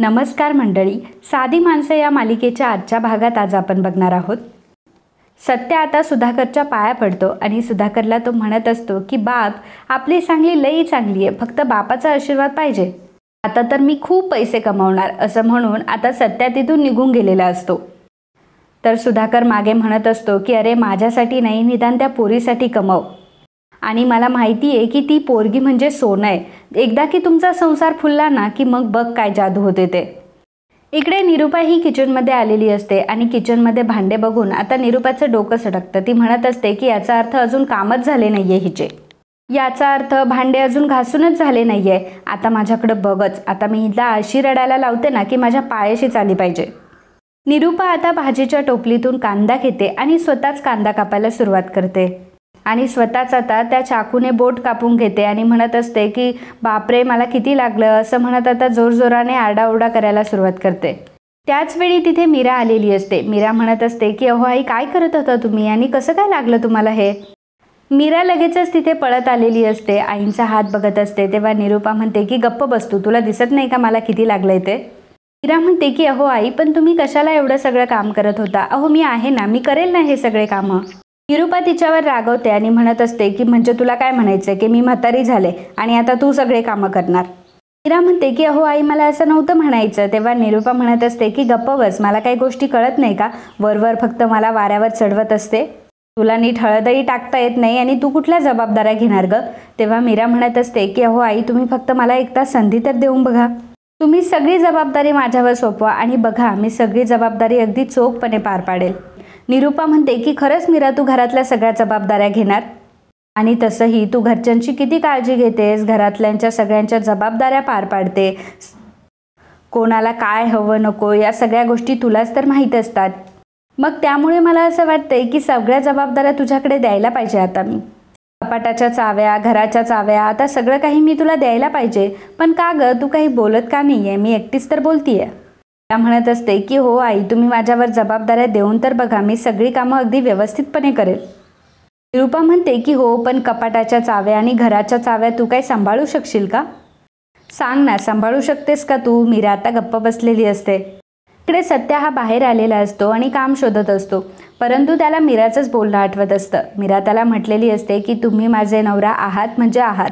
नमस्कार मंडळी, साधी माणसं या मालिकेच्या आजच्या भागात आज आपण बघणार आहोत. सत्य आता सुधाकरच्या पाया पडतो आणि सुधाकरला तो म्हणत असतो की बाप, आपली चांगली लई चांगली आहे, फक्त बापाचा आशीर्वाद पाहिजे. आता तर मी खूप पैसे कमावणार असं म्हणून आता सत्या तिथून निघून गेलेला असतो. तर सुधाकर मागे म्हणत असतो की अरे माझ्यासाठी नाही, निदान त्या पोरीसाठी कमव. आणि मला माहिती आहे की ती पोरगी म्हणजे सोनं आहे. एकदा की तुमचा संसार फुलला ना की मग बघ काय जादू होते ते. इकडे निरुपा ही किचनमध्ये आलेली असते आणि किचनमध्ये भांडे बघून आता निरुपाचं डोकं सटकतं. ती म्हणत असते की याचा अर्थ अजून कामच झाले नाहीये हिचे. याचा अर्थ भांडे अजून घासूनच झाले नाहीये. आता माझ्याकडे बघच, आता मी हिला अशी रडायला लावते ना की माझ्या पायाशीच आली पाहिजे. निरुपा आता भाजीच्या टोपलीतून कांदा घेते आणि स्वतःच कांदा कापायला सुरुवात करते. आणि स्वतःच आता त्या चाकूने बोट कापून घेते आणि म्हणत असते की बापरे मला किती लागलं असं म्हणत आता जोरजोराने आरडाओरडा करायला सुरुवात करते. त्याचवेळी तिथे मीरा आलेली असते. मीरा म्हणत असते की अहो आई, काय करत होता तुम्ही आणि कसं काय लागलं तुम्हाला हे. मीरा लगेचच तिथे पळत आलेली असते. आईंचा हात बघत असते. तेव्हा निरुपा म्हणते की गप्प बस तू, तुला दिसत नाही का मला किती लागलंय ते. मीरा म्हणते की अहो आई, पण तुम्ही कशाला एवढं सगळं काम करत होता. अहो मी आहे ना, मी करेल ना हे सगळे कामं. निरुपा तिच्यावर रागवते आणि म्हणत असते की म्हणजे तुला काय म्हणायचं की मी म्हातारी झाले आणि आता तू सगळे कामं करणार. मीरा म्हणते की अहो आई, मला असं नव्हतं म्हणायचं. तेव्हा निरुपा म्हणत असते की गप्प बस, मला काही गोष्टी कळत नाही का, वरवर फक्त मला वाऱ्यावर चढवत असते. तुला नीट हळदही टाकता येत नाही आणि तू कुठल्या जबाबदाऱ्या घेणार ग. तेव्हा मीरा म्हणत असते की अहो आई, तुम्ही फक्त मला एकदा संधी तर देऊन बघा. तुम्ही सगळी जबाबदारी माझ्यावर सोपवा आणि बघा मी सगळी जबाबदारी अगदी चोखपणे पार पाडेल. निरुपा म्हणते की खरंच मीरा, तू घरातल्या सगळ्या जबाबदाऱ्या घेणार आणि तसंही तू घरच्यांची किती काळजी घेतेस, घरातल्यांच्या सगळ्यांच्या जबाबदाऱ्या पार पाडते. कोणाला काय हवं नको या सगळ्या गोष्टी तुलाच तर माहीत असतात. मग त्यामुळे मला असं वाटतंय की सगळ्या जबाबदाऱ्या तुझ्याकडे द्यायला पाहिजे. आता मी कपाटाच्या चाव्या, घराच्या चाव्या, आता सगळं काही मी तुला द्यायला पाहिजे. पण का ग, तू काही बोलत का नाही आहे, मी एकटीच तर बोलतीये. त्या म्हणत असते की हो आई, तुम्ही माझ्यावर जबाबदाऱ्या देऊन तर बघा, मी सगळी कामं अगदी व्यवस्थितपणे करेल. निरुपा म्हणते की हो, पण कपाटाच्या चाव्या आणि घराच्या चाव्या तू काय सांभाळू शकशील का. सांग ना, सांभाळू शकतेस का तू. मीरा आता गप्प बसलेली असते. इकडे सत्या हा बाहेर आलेला असतो आणि काम शोधत असतो. परंतु त्याला मीराचंच बोलणं आठवत असतं. मीरा त्याला म्हटलेली असते की तुम्ही माझे नवरा आहात म्हणजे आहात.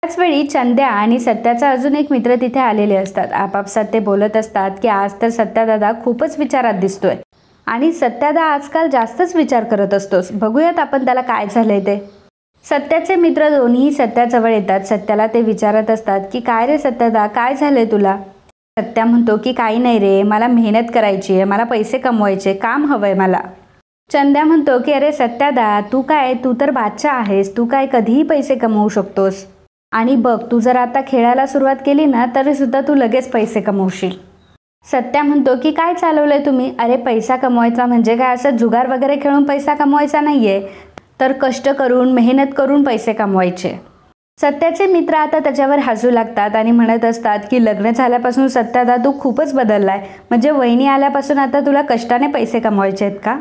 त्याचवेळी चंद्या आणि सत्याचा अजून एक मित्र तिथे आलेले असतात. आपापसात ते बोलत असतात की आज तर सत्यादादा खूपच विचारात दिसतोय आणि सत्यादा आजकाल जास्तच विचार करत असतोस. बघूयात आपण त्याला काय झालंय ते. सत्याचे मित्र दोन्ही सत्याजवळ येतात. सत्याला ते विचारत असतात की काय रे सत्यादा, काय झालंय तुला. सत्या म्हणतो की काही नाही रे, मला मेहनत करायची आहे, मला पैसे कमवायचे, काम हवंय मला. चंद्या म्हणतो की अरे सत्यादा, तू तर बादशाह आहेस, तू काय कधीही पैसे कमवू शकतोस. आणि बघ, तू जर आता खेळायला सुरुवात केली ना तरी सुद्धा तू लगेच पैसे कमवशील. सत्या म्हणतो की काय चालवलंय तुम्ही. अरे पैसा कमवायचा म्हणजे काय असं जुगार वगैरे खेळून पैसा कमवायचा नाहीये, तर कष्ट करून मेहनत करून पैसे कमवायचे. सत्याचे मित्र आता त्याच्यावर हसू लागतात आणि म्हणत असतात की लग्न झाल्यापासून सत्यादा तू खूपच बदललाय, म्हणजे वहिनी आल्यापासून आता तुला कष्टाने पैसे कमवायचे आहेत का.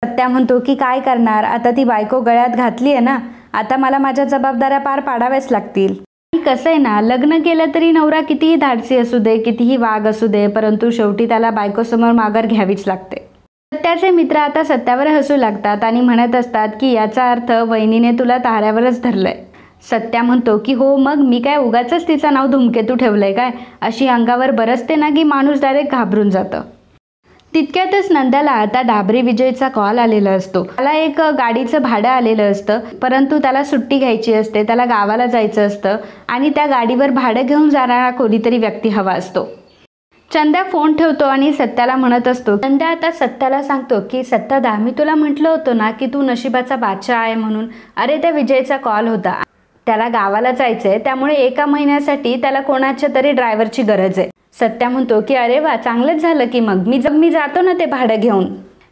सत्या म्हणतो की काय करणार, आता ती बायको गळ्यात घातली आहे ना, आता मला माझ्या जबाबदाऱ्या पार पाडाव्याच लागतील. कसं आहे ना, लग्न केलं तरी नवरा कितीही धाडसी असू दे, कितीही वाघ असू दे, परंतु शेवटी त्याला बायकोसमोर माघार घ्यावीच लागते. सत्याचे मित्र आता सत्यावर हसू लागतात आणि म्हणत असतात की याचा अर्थ वहिनीने तुला ताऱ्यावरच धरलंय. सत्या म्हणतो की हो, मग मी काय उगाचच तिचं नाव धूमकेतू ठेवलंय काय. अशी अंगावर बरसते ना की माणूस डायरेक्ट घाबरून जातं. तितक्यातच नंद्याला आता डाबरी विजयचा कॉल आलेला असतो. त्याला एक गाडीचं भाडं आलेलं असतं, परंतु त्याला सुट्टी घ्यायची असते, त्याला गावाला जायचं असतं आणि त्या गाडीवर भाडं घेऊन जाणारा कोणीतरी व्यक्ती हवा असतो. चंद्या फोन ठेवतो आणि सत्याला म्हणत असतो. चंद्या आता सत्याला सांगतो की सत्यादा, मी तुला म्हटलं होतं ना की तू नशिबाचा बादशाह आहे म्हणून. अरे त्या विजयचा कॉल होता, त्याला गावाला जायचंय, त्यामुळे 1 महिन्यासाठी त्याला कोणाच्या तरी ड्रायव्हरची गरज आहे. सत्या म्हणतो की अरे वा, चांगलंच झालं की मग मी जातो ना ते भाडं घेऊन.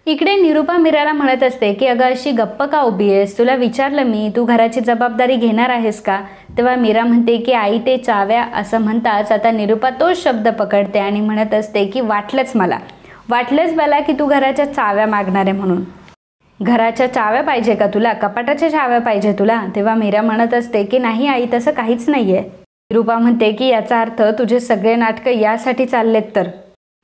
इकडे निरुपा मीराला म्हणत असते की अगं अशी गप्प का उभी आहेस, तुला विचारलं मी, तू घराची जबाबदारी घेणार आहेस का. तेव्हा मीरा म्हणते की आई ते चाव्या असं म्हणताच आता निरुपा तोच शब्द पकडते आणि म्हणत असते की वाटलंच मला की तू घराच्या चाव्या मागणार आहे म्हणून. घराच्या चाव्या पाहिजे का तुला, कपाटाच्या चाव्या पाहिजे तुला. तेव्हा मीरा म्हणत असते की नाही आई, तसं काहीच नाहीये. निरुपा म्हणते की याचा अर्थ तुझे सगळे नाटकं यासाठी चाललेत तर.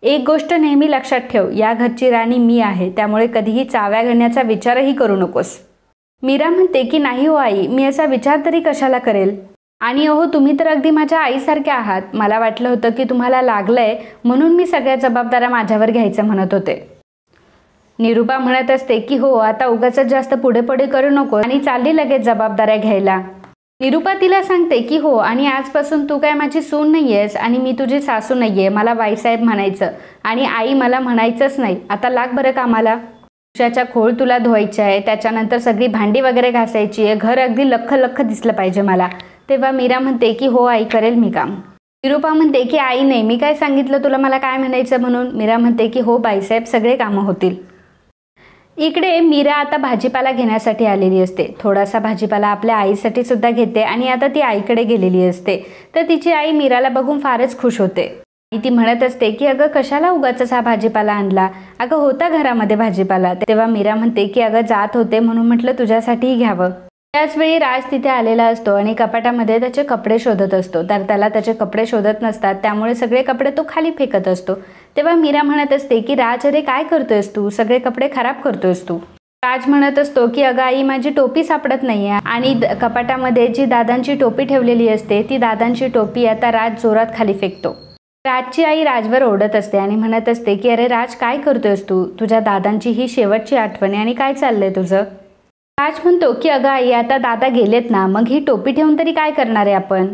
एक गोष्ट नेहमी लक्षात ठेव, या घरची राणी मी आहे, त्यामुळे कधीही चाव्या घेण्याचा विचारही करू नकोस. मीरा म्हणते की नाही हो आई, मी असा विचार तरी कशाला करेल. आणि अहो तुम्ही तर अगदी माझ्या आईसारख्या आहात. मला वाटलं होतं की तुम्हाला लागलंय म्हणून मी सगळ्या जबाबदाऱ्या माझ्यावर घ्यायचं म्हणत होते. निरुपा म्हणत असते की हो, आता उगाच जास्त पुढे पुढे करू नको आणि चालली लगेच जबाबदाऱ्या घ्यायला. निरुपा तिला सांगते की हो, आणि आजपासून तू काय माझी सून नाहीयेस आणि मी तुझी सासू नाहीये. मला बाईसाहेब म्हणायचं आणि आई मला म्हणायचंच नाही. आता लाग बरं कामाला. उशाच्या खोळ तुला धुवायचे आहे, त्याच्यानंतर सगळी भांडी वगैरे घासायची आहे, घर अगदी लख्ख लख्ख दिसलं पाहिजे मला. तेव्हा मीरा म्हणते की हो आई, करेल मी काम. निरुपा म्हणते की आई नाही, मी काय सांगितलं तुला मला काय म्हणायचं म्हणून. मीरा म्हणते की हो बाईसाहेब, सगळे कामं होतील. इकडे मीरा आता भाजीपाला घेण्यासाठी आलेली असते. थोडासा भाजीपाला आपल्या आईसाठी सुद्धा घेते आणि आता ती आईकडे गेलेली असते. तर तिची आई मीराला बघून फारच खुश होते. आणि ती म्हणत असते की अगं कशाला उगाच हा भाजीपाला आणला, अगं होता घरामध्ये भाजीपाला. तेव्हा मीरा म्हणते की अगं जात होते म्हणून म्हटलं तुझ्यासाठीही घ्यावं. त्याचवेळी राज तिथे आलेला असतो आणि कपाटामध्ये त्याचे कपडे शोधत असतो. तर त्याला त्याचे कपडे शोधत नसतात, त्यामुळे सगळे कपडे तो खाली फेकत असतो. तेव्हा मीरा म्हणत असते की राज अरे काय करतोयस तू, सगळे कपडे खराब करतोयस तू. राज म्हणत असतो की अगं आई माझी टोपी सापडत नाहीये. आणि कपाटामध्ये जी दादांची टोपी ठेवलेली असते ती दादांची टोपी आता राज जोरात खाली फेकतो. राजची आई राजवर ओरडत असते आणि म्हणत असते की अरे राज काय करतोयस तू, तुझ्या दादांची ही शेवटची आठवण आहे आणि काय चाललंय तुझं. राज म्हणतो की अगं आई आता दादा गेलेत ना, मग ही टोपी ठेवून तरी काय करणार आहे आपण.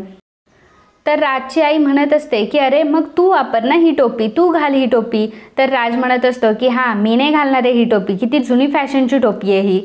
तर राजची आई म्हणत असते की अरे मग तू वापर ना ही टोपी, तू घाल ही टोपी. तर राज म्हणत असतो की हां मी नाही घालणार आहे ही टोपी, किती जुनी फॅशनची टोपी आहे ही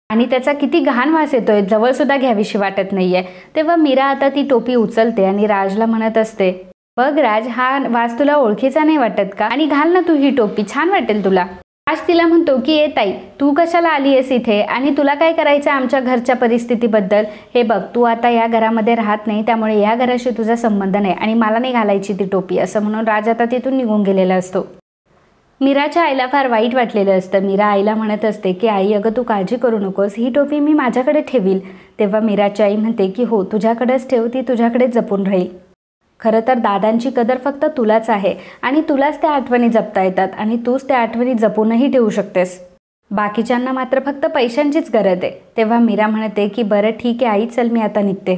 आणि त्याचा किती घाण वास येतोय, जवळसुद्धा घ्यावीशी वाटत नाहीये. तेव्हा मीरा आता ती टोपी उचलते आणि राजला म्हणत असते बघ राज, हा वास तुला ओळखीचा नाही वाटत का, आणि घाल ना तू ही टोपी, छान वाटेल तुला. राज तिला म्हणतो की ए ताई, तू कशाला आली आहेस इथे आणि तुला काय करायचं आमच्या घरच्या परिस्थितीबद्दल. हे बघ तू आता या घरामध्ये राहत नाही, त्यामुळे या घराशी तुझा संबंध नाही आणि मला नाही घालायची ती टोपी, असं म्हणून राज आता तिथून निघून गेलेला असतो. मीराच्या आईला फार वाईट वाटलेलं असतं. मीरा आईला म्हणत असते की आई अगं तू काळजी करू नकोस, ही टोपी मी माझ्याकडे ठेवील. तेव्हा मीराची आई म्हणते की हो तुझ्याकडेच ठेव, ती तुझ्याकडेच जपून राहील. खरं तर दादांची कदर फक्त तुलाच आहे आणि तुलाच त्या आठवणी जपता येतात आणि तूच त्या आठवणी जपूनही ठेवू शकतेस. बाकीच्यांना मात्र फक्त पैशांचीच गरज आहे. तेव्हा मीरा म्हणते की बरं ठीक आहे आई, चल मी आता निघते.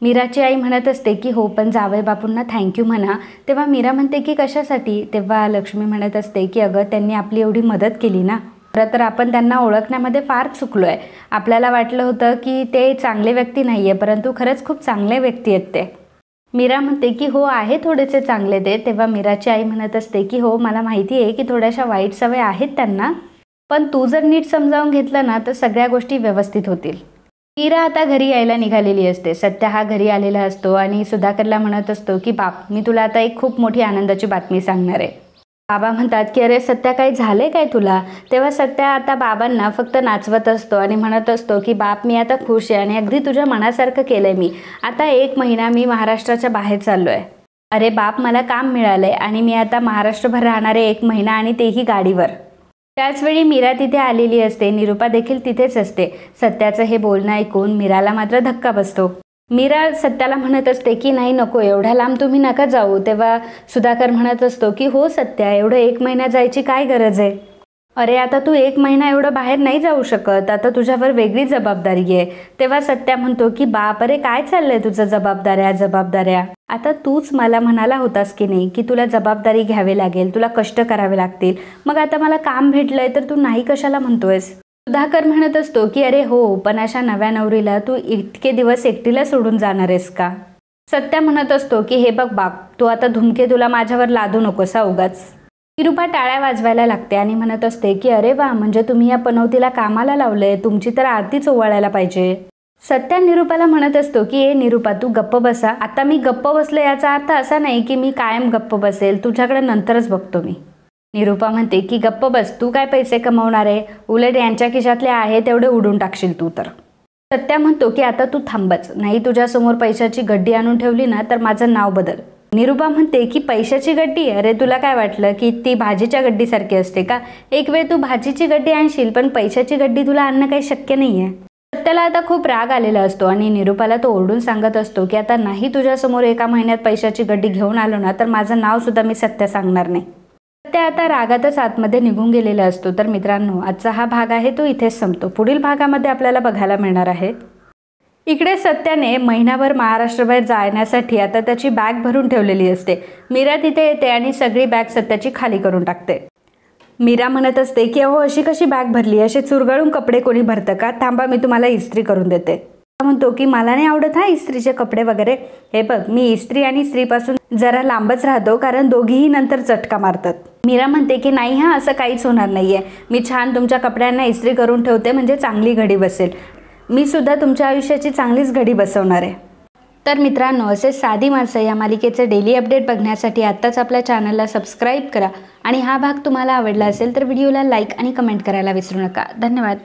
मीराची आई म्हणत असते की हो पण जावई बापूंना थँक्यू म्हणा. तेव्हा मीरा म्हणते की कशासाठी. तेव्हा लक्ष्मी म्हणत असते की अगं त्यांनी आपली एवढी मदत केली ना, खरं तर आपण त्यांना ओळखण्यामध्ये फार चुकलो आहे. आपल्याला वाटलं होतं की ते चांगले व्यक्ती नाही आहे, परंतु खरंच खूप चांगले व्यक्ती आहेत ते. मीरा म्हणते की हो आहे थोडेसे चांगले ते. तेव्हा मीराची आई म्हणत असते की हो मला माहिती आहे की थोड्याशा वाईट सवय आहेत त्यांना, पण तू जर नीट समजावून घेतलं ना तर सगळ्या गोष्टी व्यवस्थित होतील. मीरा आता घरी यायला निघालेली असते. सत्या हा घरी आलेला असतो आणि सुधाकरला म्हणत असतो की बाप मी तुला आता एक खूप मोठी आनंदाची बातमी सांगणार आहे. बाबा म्हणतात की अरे सत्या काही झाले काय तुला. तेव्हा सत्या आता बाबांना फक्त नाचवत असतो आणि म्हणत असतो की बाप मी आता खुश आहे आणि अगदी तुझ्या मनासारखं केलंय मी. आता 1 महिना मी महाराष्ट्राच्या बाहेर चाललो आहे. अरे बाप मला काम मिळालंय आणि मी आता महाराष्ट्रभर राहणार आहे 1 महिना आणि तेही गाडीवर. त्याचवेळी मीरा तिथे आलेली असते. निरुपा देखील तिथेच असते. सत्याचं हे बोलणं ऐकून मीराला मात्र धक्का बसतो. मीरा सत्याला म्हणत असते की नाही नको, एवढ्या लांब तुम्ही नका जाऊ. तेव्हा सुधाकर म्हणत असतो की हो सत्या, एवढं 1 महिना जायची काय गरज आहे. अरे आता तू 1 महिना एवढं बाहेर नाही जाऊ शकत, आता तुझ्यावर वेगळी जबाबदारी आहे. तेव्हा सत्या म्हणतो की बाप अरे काय चाललंय तुझं, जबाबदाऱ्या. आता तूच मला म्हणाला होतास की नाही की तुला जबाबदारी घ्यावी लागेल, तुला कष्ट करावे लागतील. मग आता मला काम भेटलंय तर तू नाही कशाला म्हणतोयस. सुधाकर म्हणत असतो की अरे हो पण अशा नव्या नवरीला तू इतके दिवस एकटीला सोडून जाणार आहेस का. सत्या म्हणत असतो की हे बघ बाप, तू आता धुमके तुला माझ्यावर लादू नकोस उगाच. निरुपा टाळ्या वाजवायला लागते आणि म्हणत असते की अरे वा, म्हणजे तुम्ही या पनवतीला कामाला लावलंय, तुमची तर आरतीच ओवाळायला पाहिजे. सत्या निरुपाला म्हणत असतो की ए निरुपा तू गप्प बसा. आता मी गप्प बसले याचा अर्थ असा नाही की मी कायम गप्प बसेल, तुझ्याकडे नंतरच बघतो मी. निरुपा म्हणते की गप्प बस, तू काय पैसे कमवणार आहे, उलट यांच्या खिशातले आहे तेवढे उडून टाकशील तू तर. सत्या म्हणतो की आता तू थांबच, नाही तुझ्यासमोर पैशाची गड्डी आणून ठेवली ना तर माझं नाव बदल. निरुपा म्हणते की पैशाची गड्डी, अरे तुला काय वाटलं की ती भाजीच्या गड्डीसारखी असते का. एक वेळ तू भाजीची गड्डी आणशील पण पैशाची गड्डी तुला आणणं काही शक्य नाही आहे. सत्याला आता खूप राग आलेला असतो आणि निरूपाला तो ओरडून सांगत असतो की आता नाही तुझ्यासमोर एका महिन्यात पैशाची गड्डी घेऊन आलो ना तर माझं नाव सुद्धा मी सत्य सांगणार नाही. सत्य आता रागातच आतमध्ये निघून गेलेला असतो. तर मित्रांनो, आजचा हा भाग आहे तो इथेच संपतो. पुढील भागामध्ये आपल्याला बघायला मिळणार आहे. इकडे सत्याने महिनाभर महाराष्ट्रबाहेर जाण्यासाठी आता त्याची बॅग भरून ठेवलेली असते. मीरा तिथे येते आणि सगळी बॅग सत्याची खाली करून टाकते. मीरा म्हणत असते की अहो अशी कशी बॅग भरली, असे चुरगळून कपडे कोणी भरतं का, थांबा मी तुम्हाला इस्त्री करून देते. म्हणतो की मला नाही आवडत हा इस्त्रीचे कपडे वगैरे, हे बघ मी इस्त्री आणि स्त्रीपासून जरा लांबच राहतो कारण दोघीही नंतर चटका मारतात. मीरा म्हणते की नाही हा, असं काहीच होणार नाहीये, मी छान तुमच्या कपड्यांना इस्त्री करून ठेवते म्हणजे चांगली घडी बसेल, मी सुद्धा तुमच्या आयुष्याची चांगलीच घडी बसवणार आहे. तर मित्रांनो, असे साधी माणसं या मालिकेचे डेली अपडेट बघण्यासाठी आत्ताच आपल्या चॅनलला सबस्क्राईब करा आणि हा भाग तुम्हाला आवडला असेल तर व्हिडिओला लाईक आणि कमेंट करायला विसरू नका. धन्यवाद.